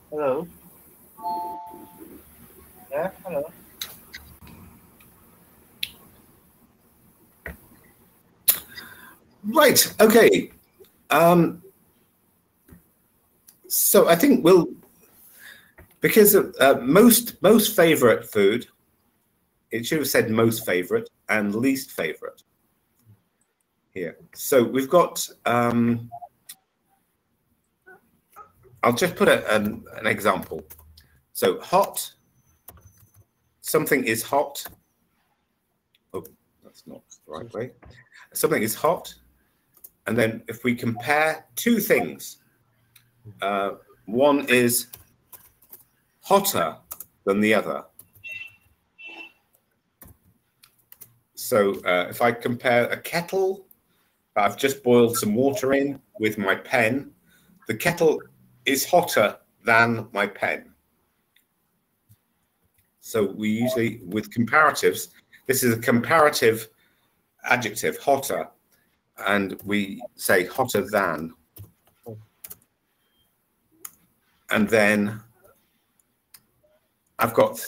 Hello. Yeah, hello. Right. Okay. So I think we'll, because of, most favorite food, it should have said most favorite and least favorite here. So we've got, I'll just put an example. So hot, something is hot. Oh, that's not the right way. Something is hot. And then if we compare two things, one is hotter than the other. So if I compare a kettle that I've just boiled some water in with my pen, the kettle is hotter than my pen. So we usually, with comparatives, this is a comparative adjective, hotter, and we say hotter than. And then I've got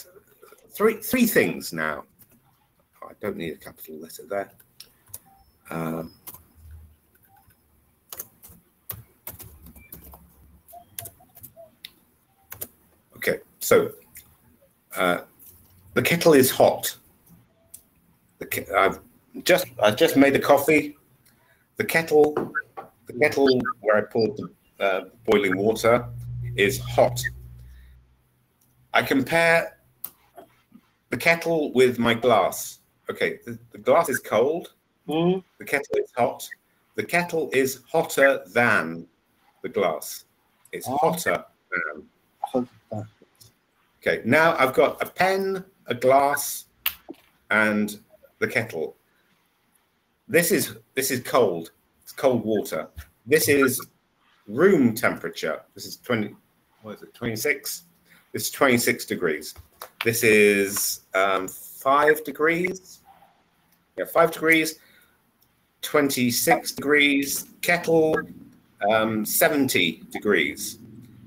three things now. Oh, I don't need a capital letter there. Okay, so the kettle is hot. I've just made a coffee. The kettle where I poured the boiling water is hot. I compare the kettle with my glass. Okay, the glass is cold. Mm. The kettle is hot. The kettle is hotter than the glass. It's hotter than. Okay, now I've got a pen, a glass, and the kettle. This is cold. It's cold water. This is room temperature. This is 20. What is it? 26. This is 26 degrees. This is 5 degrees. Yeah, 5 degrees. 26 degrees. Kettle 70 degrees.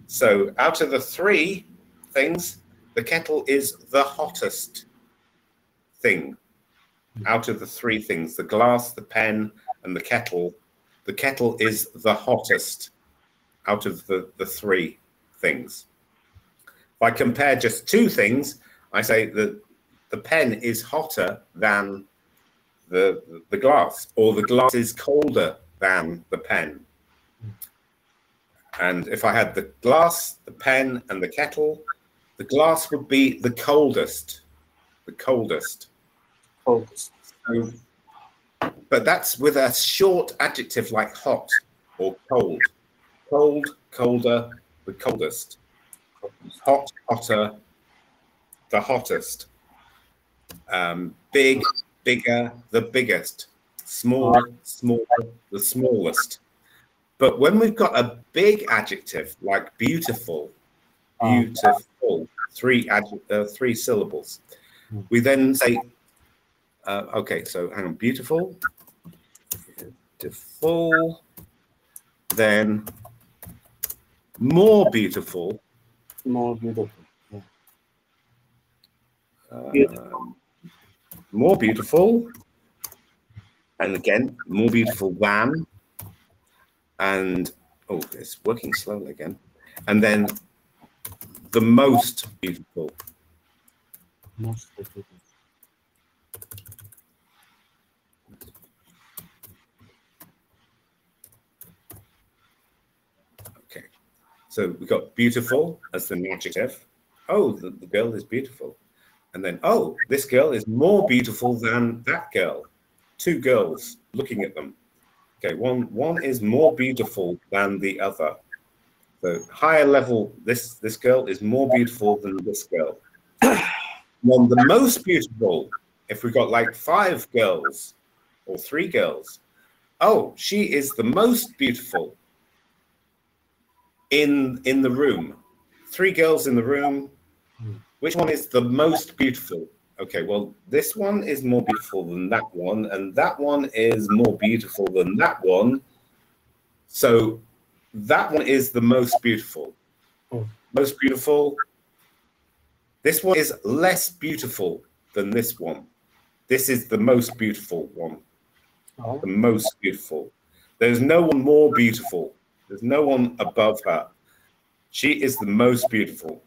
So out of the three things, the kettle is the hottest thing. Out of the three things, the glass, the pen, and the kettle is the hottest out of the three things. If I compare just two things, I say that the pen is hotter than the glass, or the glass is colder than the pen. And if I had the glass, the pen, and the kettle, the glass would be the coldest. The coldest. Coldest. So, but that's with a short adjective like hot or cold. Cold, colder, the coldest. Hot, hotter, the hottest. Big, bigger, the biggest. Small, smaller, the smallest. But when we've got a big adjective like beautiful, beautiful, three syllables, we then say, okay, so hang on, beautiful, then more beautiful. More beautiful. More beautiful, and again, more beautiful than, and oh, it's working slowly again, and then the most beautiful. Most beautiful. Okay, so we got beautiful as the adjective. Oh, the girl is beautiful. And then, oh, this girl is more beautiful than that girl. Two girls looking at them. Okay, one is more beautiful than the other. The higher level, this girl is more beautiful than this girl. Then the most beautiful, if we've got like 5 girls or 3 girls, oh, she is the most beautiful in the room. 3 girls in the room. Which one is the most beautiful? Okay, well, this one is more beautiful than that one, and that one is more beautiful than that one. So that one is the most beautiful. most beautiful. This one is less beautiful than this one. This is the most beautiful one. Oh. The most beautiful. There's no one more beautiful. There's no one above her. She is the most beautiful.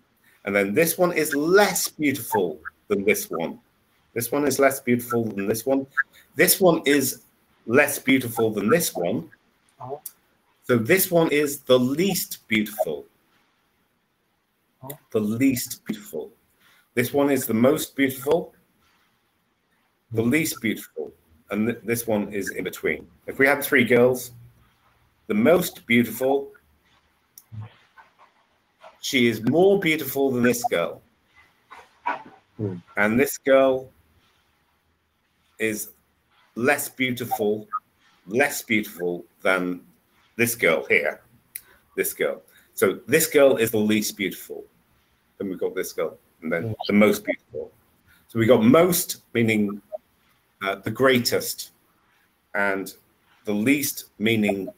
And then this one is less beautiful than this one. This one is less beautiful than this one. This one is less beautiful than this one. Oh. So this one is the least beautiful. Oh. The least beautiful. This one is the most beautiful, the least beautiful, and this one is in between. If we had three girls, the most beautiful, she is more beautiful than this girl. And this girl is less beautiful than this girl here. This girl. So this girl is the least beautiful. Then we've got this girl, and then the most beautiful. So we got most, meaning the greatest, and the least, meaning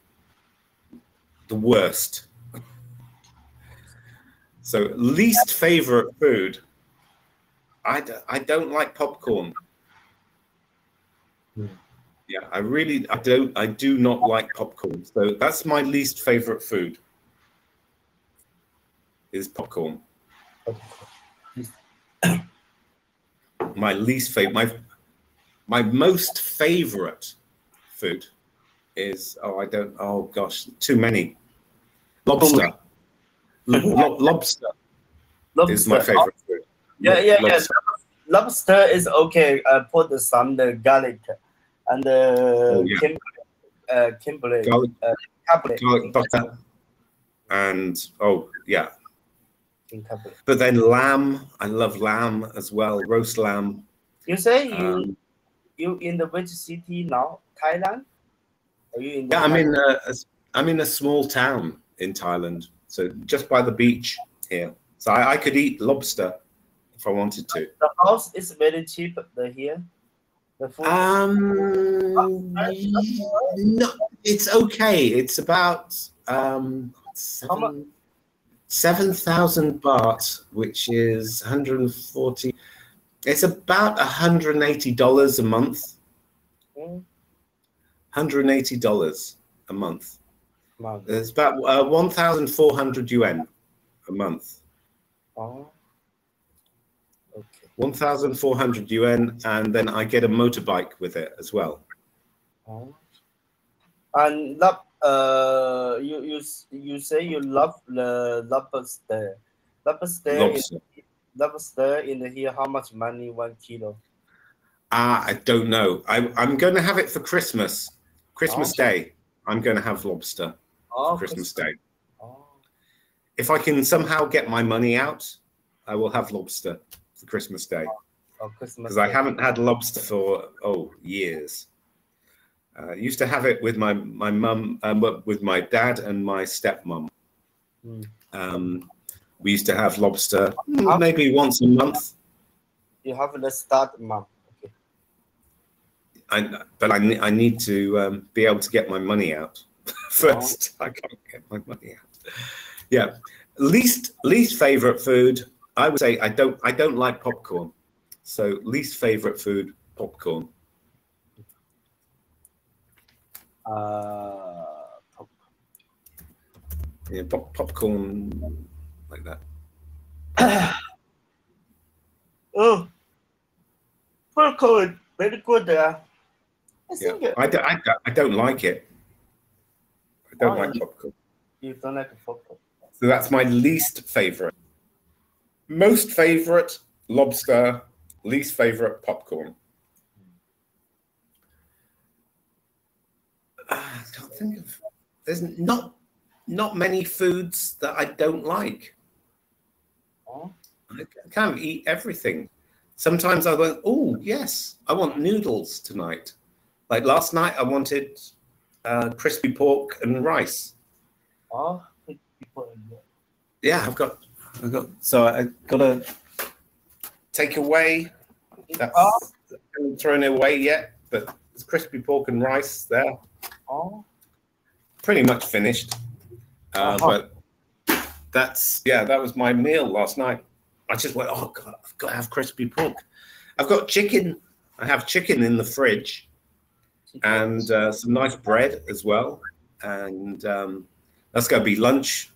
the worst. So least favorite food. I don't like popcorn. Yeah, I do not like popcorn. So that's my least favorite food. Is popcorn. My least favorite, my most favorite food is oh gosh, too many. Lobster. Lobster is my favorite food. Yeah. Lobster. Lobster is okay. Put some garlic and Kimberly, garlic tablet. butter, and but then lamb. I love lamb as well. Roast lamb. You say you in the which city now? Thailand? Are you in? I'm in a small town in Thailand, so just by the beach here. So I could eat lobster if I wanted to. The house is very cheap here. The food. No, it's okay. It's about 7,000 baht, which is 140. It's about $180 a month. $180 a month. Wow. It's about 1,400 yuan a month. Oh. Okay. 1,400 yuan, and then I get a motorbike with it as well. Oh. And you say you love the lobster. Lobster in here, how much money 1 kilo? I don't know. I'm going to have it for Christmas. Christmas Day. I'm going to have lobster for Christmas Day. Oh. If I can somehow get my money out, I will have lobster for Christmas Day. Because I haven't had lobster for years. I used to have it with my mum, with my dad and my stepmom. We used to have lobster maybe once a month. You have the start, mom. Okay. But I need to be able to get my money out first. I can't get my money out. Yeah, least favorite food. I would say I don't like popcorn. So least favorite food, popcorn. Yeah, popcorn like that. Popcorn, very good. I don't like it. I don't like popcorn. You don't like popcorn. So that's my least favorite. Most favorite, lobster. Least favorite, popcorn. I can't think of. There's not many foods that I don't like. I kind of eat everything. Sometimes I go, oh yes, I want noodles tonight. Like last night, I wanted crispy pork and rice. Oh, yeah, I've got. So I got a takeaway. That's I haven't thrown it away yet, but there's crispy pork and rice there. Oh, pretty much finished. But that was my meal last night. I just went, oh God, I've got to have crispy pork. I've got chicken. I have chicken in the fridge and some nice bread as well. And that's going to be lunch,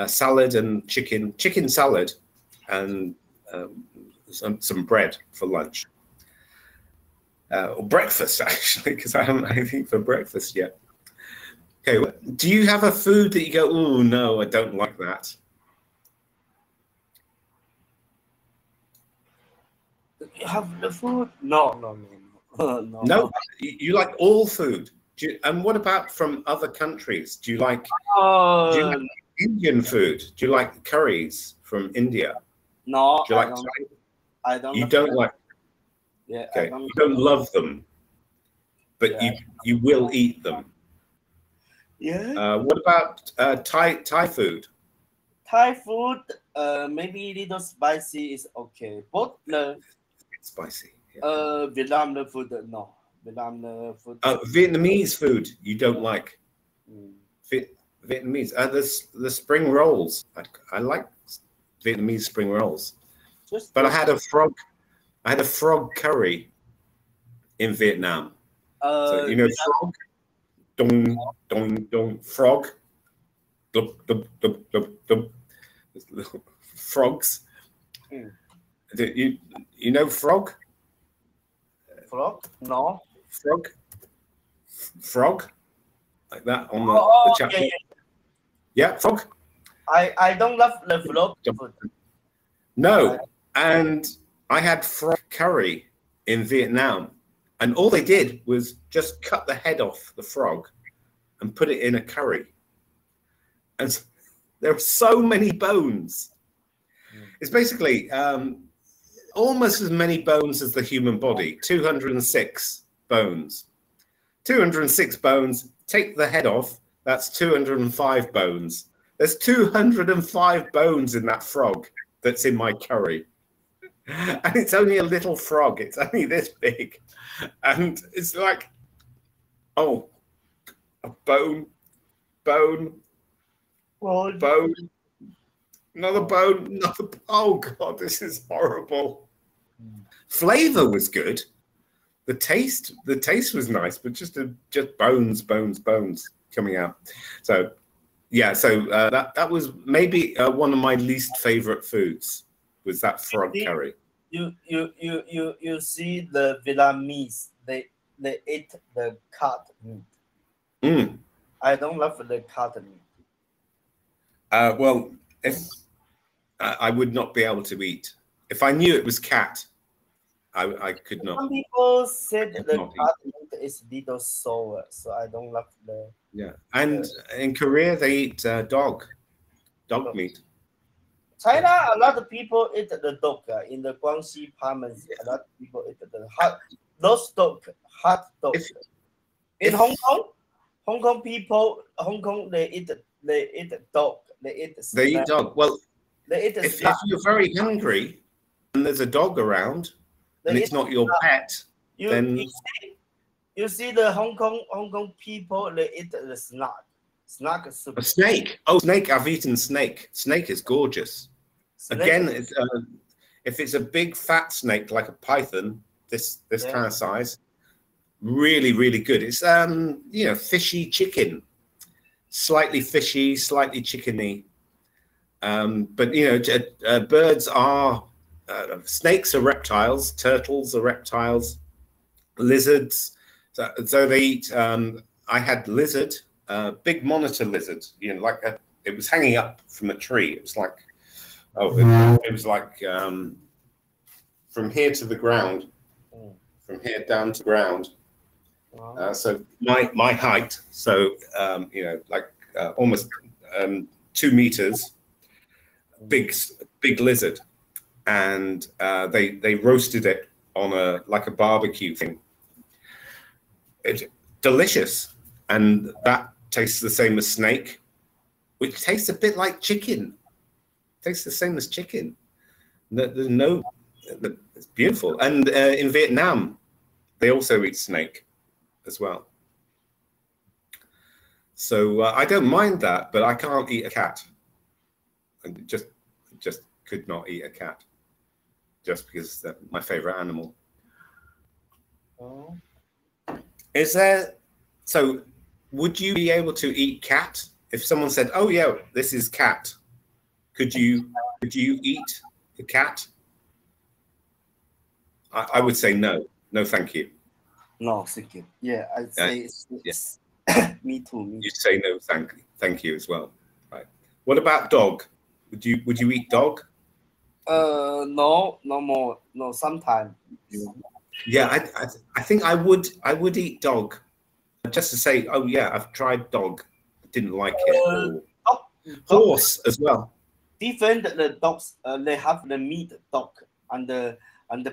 salad and chicken salad and some bread for lunch. Or breakfast, actually, because I haven't had anything for breakfast yet. Okay, do you have a food that you go, oh, no, I don't like that? You have the food? No. No, you like all food. And what about from other countries? Do you like Indian food? Do you like curries from India? No, do you like I don't. You don't like. Yeah. Okay. You don't love them, but you will eat them. Yeah. What about Thai food? Thai food, maybe a little spicy is okay. But it's spicy. Yeah. Vietnam food, no. Vietnam food. Vietnamese food you don't like. Vietnamese. The spring rolls. I like Vietnamese spring rolls. But I had a frog curry in Vietnam. So, you know, frog. Dong, dong, dong, frog. Dub, dub, dub, dub, dub. Frogs. You know frog? Frog? No. Frog? Like that on the chat. Yeah, frog. I don't love the frog food. No, and I had frog curry in Vietnam, and all they did was just cut the head off the frog and put it in a curry. And there are so many bones. It's basically almost as many bones as the human body, 206 bones. 206 bones, take the head off, that's 205 bones. There's 205 bones in that frog that's in my curry. And it's only a little frog. It's only this big. And it's like, oh, a bone, another bone, oh God, this is horrible. Flavor was good. The taste was nice, but just bones coming out. So, yeah, that was maybe one of my least favorite foods was that frog curry. You see the Vietnamese, they eat the cat meat. I don't love the cat meat. Well, if I would not be able to eat. If I knew it was cat, I could not. Some people said the cat meat is little sour, so I don't love the. Yeah, and in Korea they eat dog meat. China, a lot of people eat the dog. In the Guangxi province, a lot of people eat the hot dog. In Hong Kong people, they eat dog. They eat dog. Well, they eat if you're very hungry and there's a dog around and it's not your pet, then you see the Hong Kong people, they eat the snake. A snake. Oh, snake! I've eaten snake. Snake is gorgeous. Again, if it's a big fat snake like a python, this kind of size, really, really good. It's fishy chicken, slightly fishy, slightly chickeny. But birds are snakes are reptiles, turtles are reptiles, lizards. So they eat. I had lizard, big monitor lizard. It was hanging up from a tree. It was like. It was like from here to the ground, from here down to ground. So my height, so almost 2 meters, big lizard, and they roasted it on a barbecue thing. It's delicious, and that tastes the same as snake, which tastes a bit like chicken. Tastes the same as chicken. It's beautiful. And in Vietnam, they also eat snake as well. So I don't mind that, but I can't eat a cat. and just could not eat a cat, just because they're my favorite animal. Oh. Is there? So, would you be able to eat cat if someone said, "Oh yeah, this is cat"? Could you eat the cat? I would say no. No, thank you. No, thank you. Yeah, I'd say yes. Me too. You say no, thank you as well. Right. What about dog? Would you eat dog? No more. No, sometime. Yeah, I think I would eat dog, just to say, oh yeah, I've tried dog, didn't like it. Horse as well. Different the dogs. They have the meat dog and the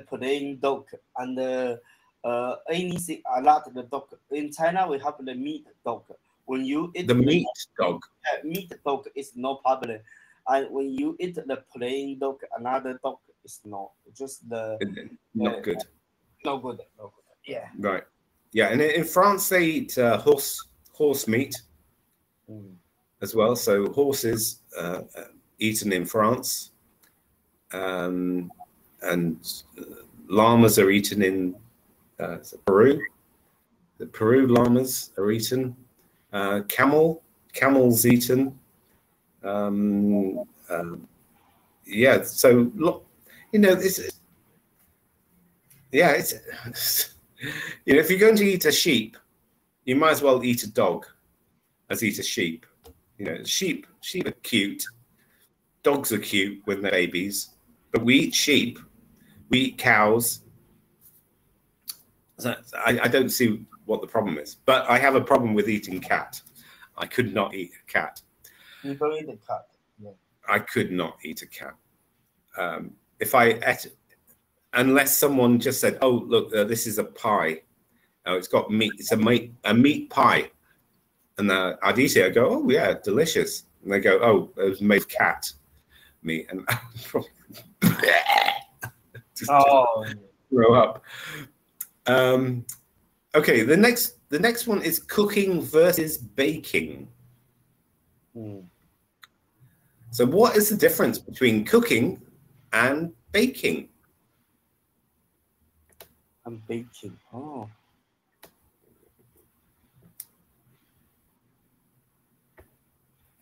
plain dog and the anything a lot of the dog. In China, we have the meat dog. When you eat the meat dog, meat dog is no problem. And when you eat the plain dog, another dog is not. Just not good. No good. No good. Yeah. Right. Yeah, and in France they eat horse meat as well. So horses eaten in France, and llamas are eaten in Peru. The Peru llamas are eaten. Camels eaten. Yeah. So look, it's if you're going to eat a sheep, you might as well eat a dog as eat a sheep. Sheep are cute. Dogs are cute when they're babies, but we eat sheep, we eat cows. So I don't see what the problem is, but I have a problem with eating cat. I could not eat a cat. You don't eat a cat. Yeah. I could not eat a cat. If I ate, unless someone just said, "Oh, look, this is a pie. Oh, it's got meat. It's a meat pie," and I'd eat it. I go, "Oh yeah, delicious." And they go, "Oh, it was made of cat meat," and just grow up. Okay, the next one is cooking versus baking. So what is the difference between cooking and baking? And baking. Oh.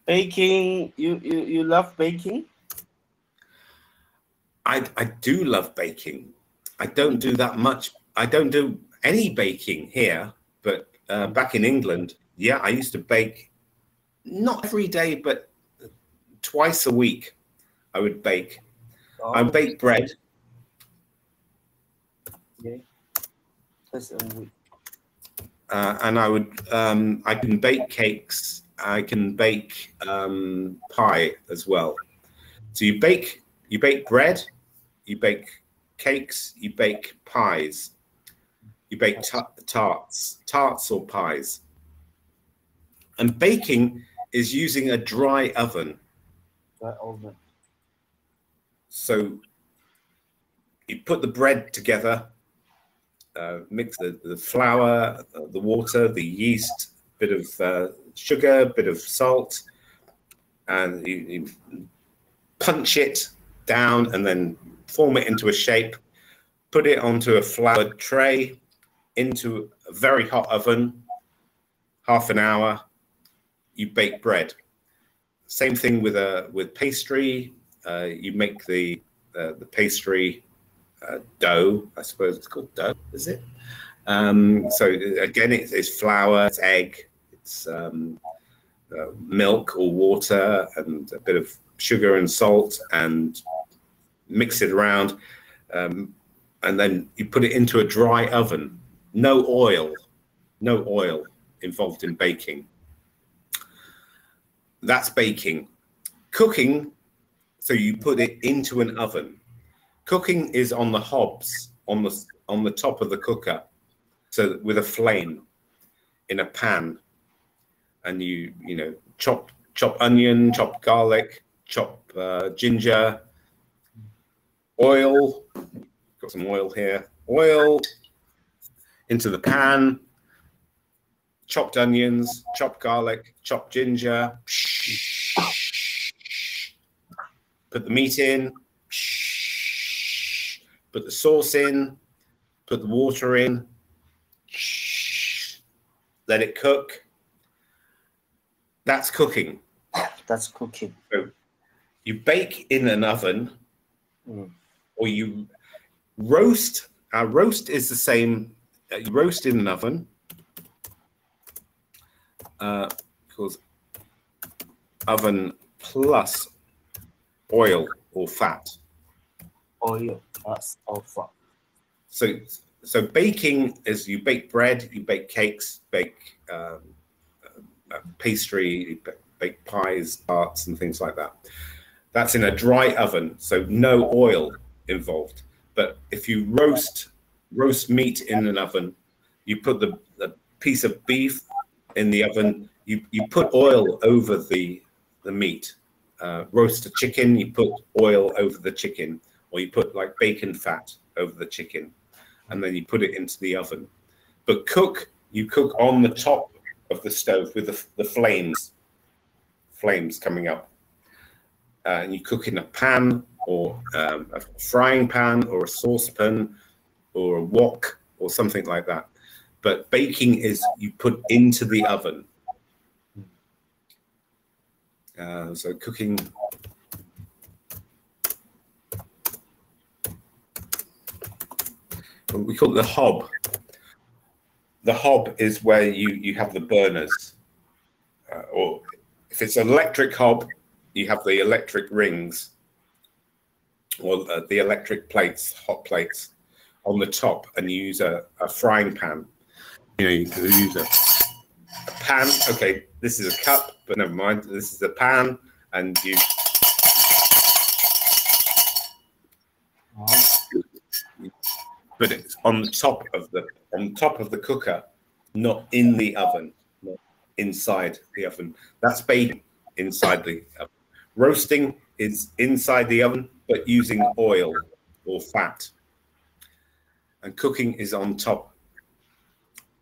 Baking, you love baking? I do love baking. I don't do that much. I don't do any baking here, but back in England, yeah, I used to bake, not every day, but twice a week. I would bake. Oh. I bake bread. Okay. Twice a week. And I can bake cakes. I can bake pie as well. So you bake bread, you bake cakes, you bake pies, you bake tarts or pies. And baking is using a dry oven. Dry oven. So you put the bread together, mix the flour, the water, the yeast, bit of sugar, bit of salt, and you punch it down and then form it into a shape, put it onto a floured tray, into a very hot oven, half an hour, you bake bread. Same thing with pastry. You make the pastry dough, I suppose it's called dough, is it? So again, it's flour, it's egg, it's milk or water and a bit of sugar and salt, and mix it around, and then you put it into a dry oven. No oil involved in baking. That's baking. Cooking, so you put it into an oven. Cooking is on the hobs, on the top of the cooker, so with a flame in a pan, and you chop onion, chop garlic, chop ginger, oil. Got some oil here. Oil into the pan. Chopped onions, chopped garlic, chopped ginger. put the meat in, put the sauce in, put the water in, let it cook. That's cooking. That's cooking. So you bake in an oven, or you roast. Our roast is the same. You roast in an oven, because oven plus oil or fat. Oil plus or fat. So baking is you bake bread, you bake cakes, bake pastry, bake pies, tarts, and things like that. That's in a dry oven, so no oil involved. But if you roast meat in an oven, you put the piece of beef in the oven, you put oil over the meat. Roast a chicken, you put oil over the chicken, or you put like bacon fat over the chicken, and then you put it into the oven. But you cook on the top of the stove with the flames coming up. And you cook in a pan, or a frying pan, or a saucepan, or a wok, or something like that. But baking is you put into the oven. So cooking. We call it the hob. The hob is where you have the burners, or if it's an electric hob, you have the electric rings, or the electric plates, hot plates, on the top, and you use a frying pan. You can use a pan. Okay, this is a cup, but never mind. This is a pan, and you. But it's on the top of the cooker, not in the oven, not inside the oven. That's baking inside the oven. Roasting is inside the oven, but using oil or fat. And cooking is on top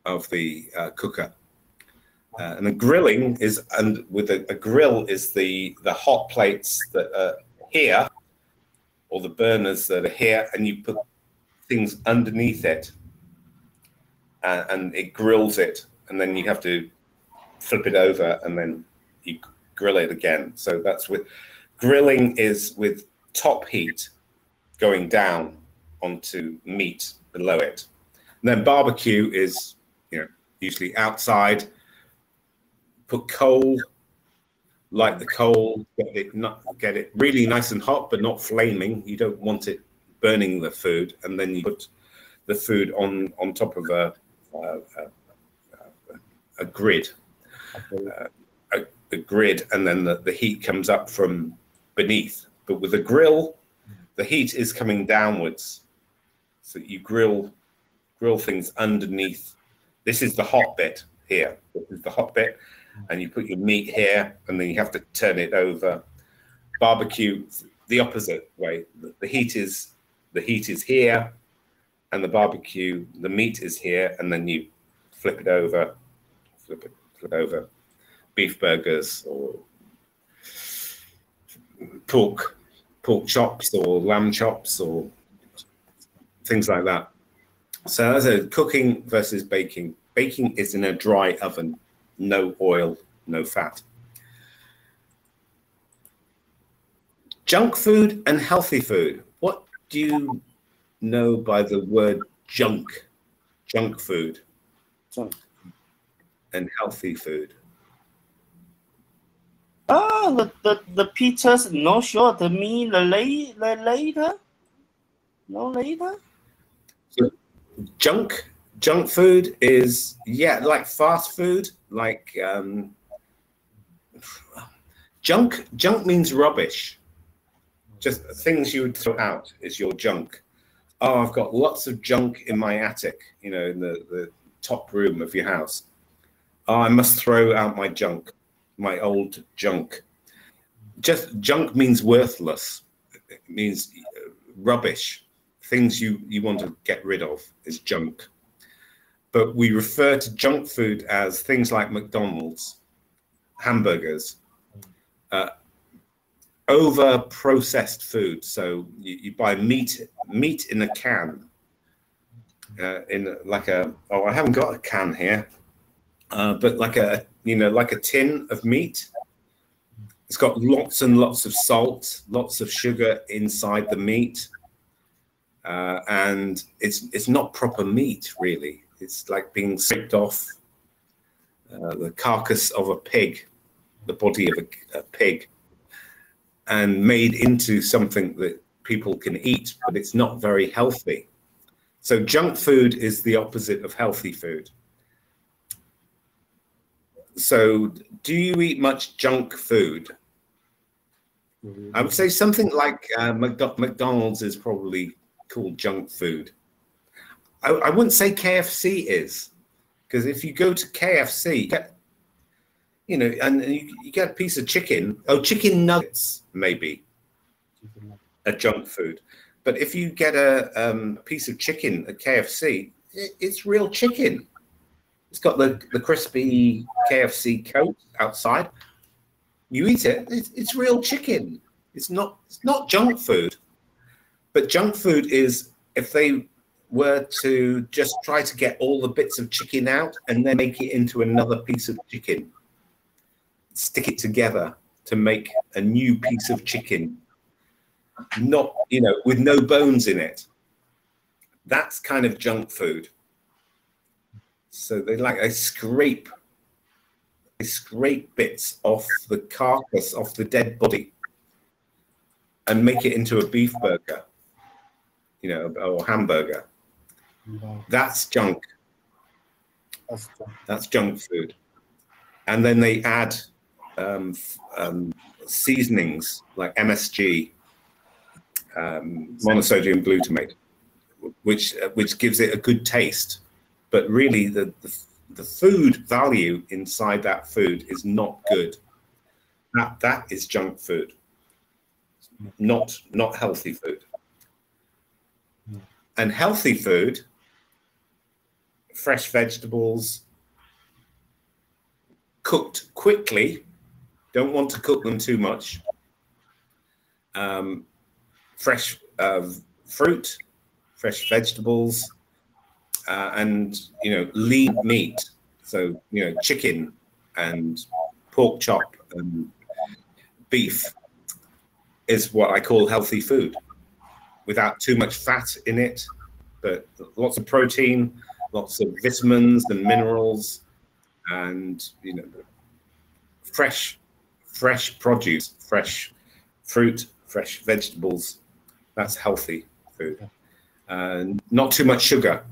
of the cooker. And the grilling is, and with a grill is the hot plates that are here, or the burners that are here, and you put things underneath it, and it grills it, and then you have to flip it over, and then you grill it again. So that's with grilling is with top heat going down onto meat below it. And then barbecue is, usually outside. Put coal, light the coal, get it really nice and hot, but not flaming. You don't want it burning the food, and then you put the food on top of a grid, a grid, and then the heat comes up from beneath. But with a grill, the heat is coming downwards, so you grill things underneath. This is the hot bit here. This is the hot bit, and you put your meat here, and then you have to turn it over. Barbecue, the opposite way. The heat is here, and the meat is here, and then you flip it over. Beef burgers, or pork chops, or lamb chops, or things like that. So that's a cooking versus baking. Baking is in a dry oven, no oil, no fat. Junk food and healthy food. What do you know by the word junk food and healthy food? The pictures not sure to me later. No later. So junk food is like fast food, like junk means rubbish. Just things you would throw out is your junk. Oh, I've got lots of junk in my attic, in the top room of your house. Oh, I must throw out my junk, my old junk. Just junk means worthless. It means rubbish. Things you want to get rid of is junk. But we refer to junk food as things like McDonald's, hamburgers, over processed food. So you buy meat in a can, in like a, oh, I haven't got a can here, but like a, like a tin of meat. It's got lots and lots of salt, lots of sugar inside the meat. And it's not proper meat, really. It's like being scraped off the carcass of a pig, the body of a pig, and made into something that people can eat, but it's not very healthy. So junk food is the opposite of healthy food. So do you eat much junk food? I would say something like McDonald's is probably called junk food. I wouldn't say KFC is, because if you go to KFC, you get, and you get a piece of chicken. Oh, chicken nuggets, maybe a junk food. But if you get a piece of chicken at KFC, it's real chicken. It's got the crispy KFC coat outside. You eat it, it's real chicken. It's not junk food. But junk food is if they were to just try to get all the bits of chicken out and then make it into another piece of chicken, stick it together to make a new piece of chicken, not, with no bones in it. That's kind of junk food. So they scrape bits off the carcass, off the dead body, and make it into a beef burger, or hamburger. That's junk. That's junk food. And then they add seasonings like MSG, monosodium glutamate, which gives it a good taste. But really, the food value inside that food is not good. That is junk food, not healthy food. And healthy food, fresh vegetables, cooked quickly, don't want to cook them too much. Fresh fruit, fresh vegetables, and lean meat. So chicken and pork chop and beef is what I call healthy food, without too much fat in it, but lots of protein, lots of vitamins and minerals, and fresh produce, fresh fruit, fresh vegetables. That's healthy food. Not too much sugar.